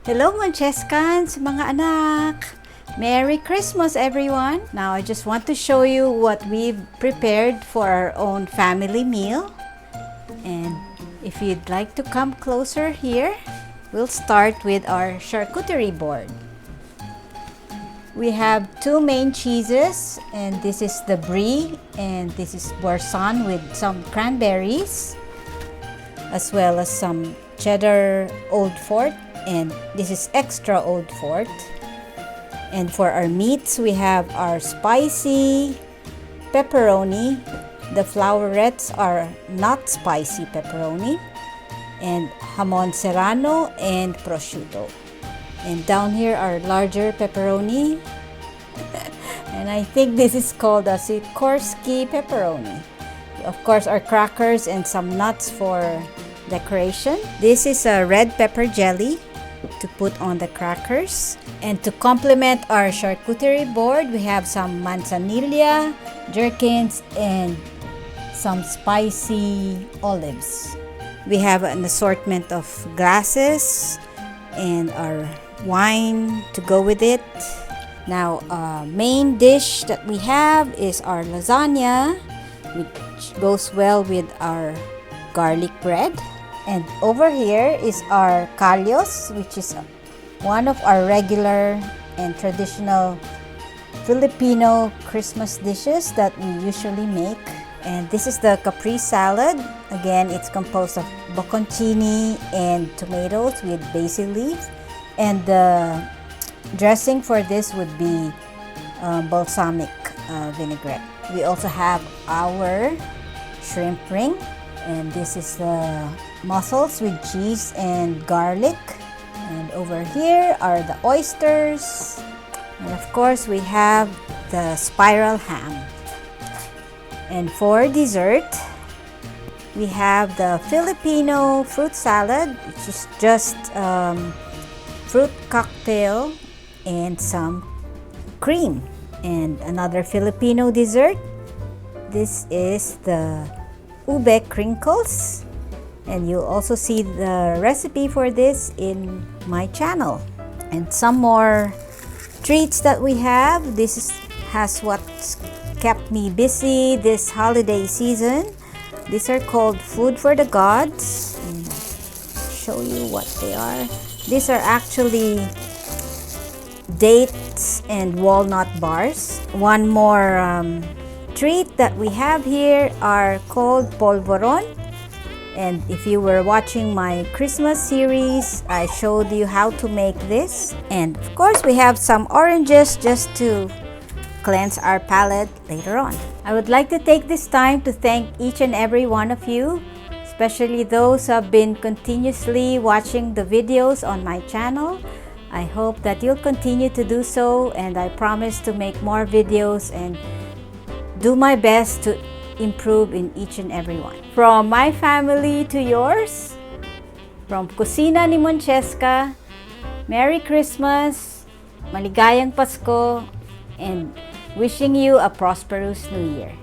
Hello Moncescans, mga anak! Merry Christmas everyone! Now I just want to show you what we've prepared for our own family meal. And if you'd like to come closer here, we'll start with our charcuterie board. We have two main cheeses, and this is the brie and this is boursin with some cranberries, as well as some cheddar Old Fort, and this is extra Old Fort. And for our meats, we have our spicy pepperoni. The flowerets are not spicy pepperoni, and jamon serrano and prosciutto. And down here are larger pepperoni, and I think this is called a Sikorsky pepperoni. Of course, our crackers and some nuts for decoration. This is a red pepper jelly to put on the crackers. And to complement our charcuterie board, we have some manzanilla, gherkins, and some spicy olives. We have an assortment of glasses and our wine to go with it. Now, main dish that we have is our lasagna, which goes well with our garlic bread. And over here is our kalyos, which is one of our regular and traditional Filipino Christmas dishes that we usually make. And this is the capri salad. Again, it's composed of bocconcini and tomatoes with basil leaf. And the dressing for this would be balsamic vinaigrette. We also have our shrimp ring. And this is the mussels with cheese and garlic. And over here are the oysters. And of course, we have the spiral ham. And for dessert, we have the Filipino fruit salad, which is just fruit cocktail and some cream. And another Filipino dessert, this is the ube crinkles, and you'll also see the recipe for this in my channel. And some more treats that we have. Has what's kept me busy this holiday season. These are called food for the gods. I'll show you what they are. These are actually dates and walnut bars. One more treat that we have here are called polvoron. And if you were watching my Christmas series, I showed you how to make this. And of course, we have some oranges just to cleanse our palate later on. I would like to take this time to thank each and every one of you, especially those who have been continuously watching the videos on my channel. I hope that you'll continue to do so, and I promise to make more videos and do my best to improve in each and every one. From my family to yours, from Kusina ni Moncesca, Merry Christmas, maligayang Pasko, and wishing you a prosperous New Year.